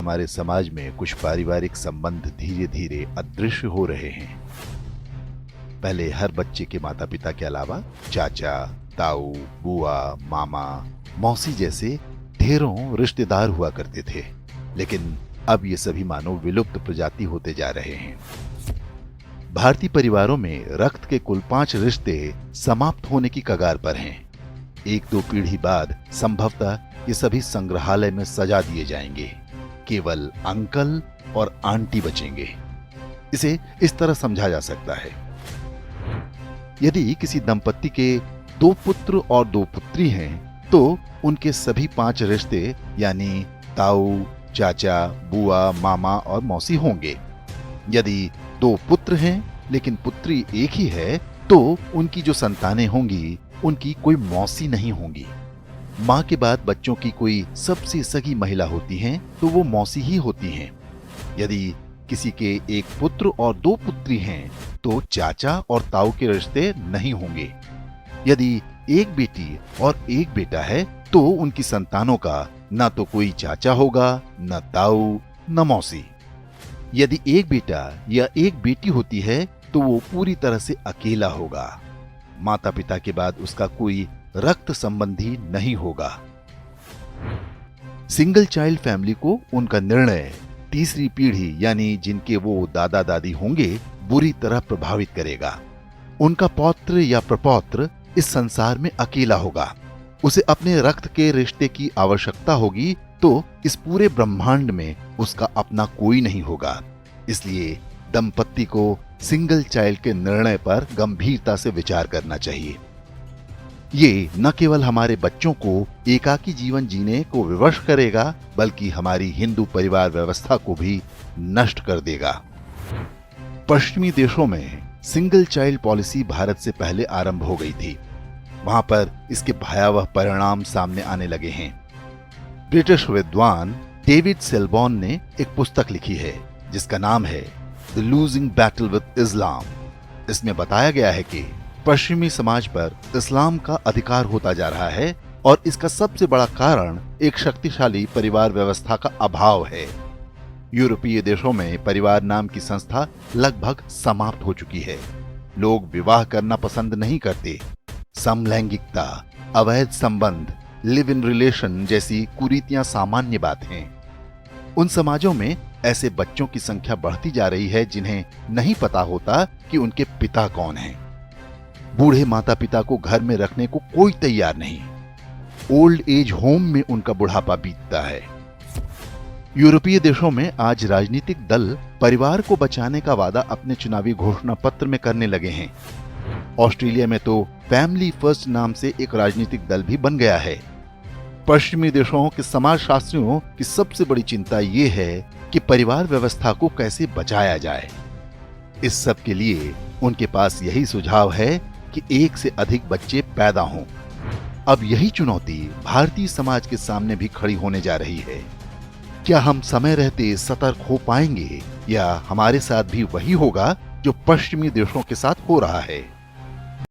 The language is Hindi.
हमारे समाज में कुछ पारिवारिक संबंध धीरे धीरे अदृश्य हो रहे हैं। पहले हर बच्चे के माता पिता के अलावा चाचा, ताऊ, बुआ, मामा, मौसी जैसे ढेरों रिश्तेदार हुआ करते थे, लेकिन अब ये सभी मानो विलुप्त प्रजाति होते जा रहे हैं। भारतीय परिवारों में रक्त के कुल 5 रिश्ते समाप्त होने की कगार पर हैं। 1-2 पीढ़ी बाद संभवतः ये सभी संग्रहालय में सजा दिए जाएंगे। केवल अंकल और आंटी बचेंगे। इसे इस तरह समझा जा सकता है, यदि किसी दंपत्ति के 2 पुत्र और 2 पुत्री हैं, तो उनके सभी 5 रिश्ते यानी ताऊ, चाचा, बुआ, मामा और मौसी होंगे। यदि 2 पुत्र हैं लेकिन पुत्री एक ही है, तो उनकी जो संतानें होंगी उनकी कोई मौसी नहीं होंगी। माँ के बाद बच्चों की कोई सबसे सगी महिला होती हैं तो वो मौसी ही होती हैं। यदि किसी के 1 पुत्र और 2 पुत्री हैं तो चाचा और ताऊ के रिश्ते नहीं होंगे। यदि 1 बेटी और 1 बेटा है तो उनकी संतानों का न तो कोई चाचा होगा, न ताऊ, न मौसी। यदि 1 बेटा या 1 बेटी होती है तो वो पूरी तरह से अकेला होगा। माता पिता के बाद उसका कोई रक्त संबंधी नहीं होगा। सिंगल चाइल्ड फैमिली को उनका निर्णय तीसरी पीढ़ी यानी जिनके वो दादा दादी होंगे बुरी तरह प्रभावित करेगा। उनका पौत्र या प्रपौत्र इस संसार में अकेला होगा। उसे अपने रक्त के रिश्ते की आवश्यकता होगी, तो इस पूरे ब्रह्मांड में उसका अपना कोई नहीं होगा। इसलिए दंपत्ति को सिंगल चाइल्ड के निर्णय पर गंभीरता से विचार करना चाहिए। ये न केवल हमारे बच्चों को एकाकी जीवन जीने को विवश करेगा, बल्कि हमारी हिंदू परिवार व्यवस्था को भी नष्ट कर देगा। पश्चिमी देशों में सिंगल चाइल्ड पॉलिसी भारत से पहले आरंभ हो गई थी। वहां पर इसके भयावह परिणाम सामने आने लगे हैं। ब्रिटिश विद्वान डेविड सेलबॉर्न ने एक पुस्तक लिखी है जिसका नाम है द लूजिंग बैटल विद इस्लाम। इसमें बताया गया है कि पश्चिमी समाज पर इस्लाम का अधिकार होता जा रहा है और इसका सबसे बड़ा कारण एक शक्तिशाली परिवार व्यवस्था का अभाव है। यूरोपीय देशों में परिवार नाम की संस्था लगभग समाप्त हो चुकी है। लोग विवाह करना पसंद नहीं करते। समलैंगिकता, अवैध संबंध, लिव इन रिलेशन जैसी कुरीतियां सामान्य बात हैं। उन समाजों में ऐसे बच्चों की संख्या बढ़ती जा रही है जिन्हें नहीं पता होता कि उनके पिता कौन हैं। बूढ़े माता पिता को घर में रखने को कोई तैयार नहीं। ओल्ड एज होम में उनका बुढ़ापा बीतता है। यूरोपीय देशों में आज राजनीतिक दल परिवार को बचाने का वादा अपने चुनावी घोषणा पत्र में करने लगे हैं। ऑस्ट्रेलिया में तो फैमिली फर्स्ट नाम से एक राजनीतिक दल भी बन गया है। पश्चिमी देशों के समाजशास्त्रियों की सबसे बड़ी चिंता ये है कि परिवार व्यवस्था को कैसे बचाया जाए। इस सब के लिए उनके पास यही सुझाव है कि 1 से अधिक बच्चे पैदा हों। अब यही चुनौती भारतीय समाज के सामने भी खड़ी होने जा रही है। क्या हम समय रहते सतर्क हो पाएंगे या हमारे साथ भी वही होगा जो पश्चिमी देशों के साथ हो रहा है?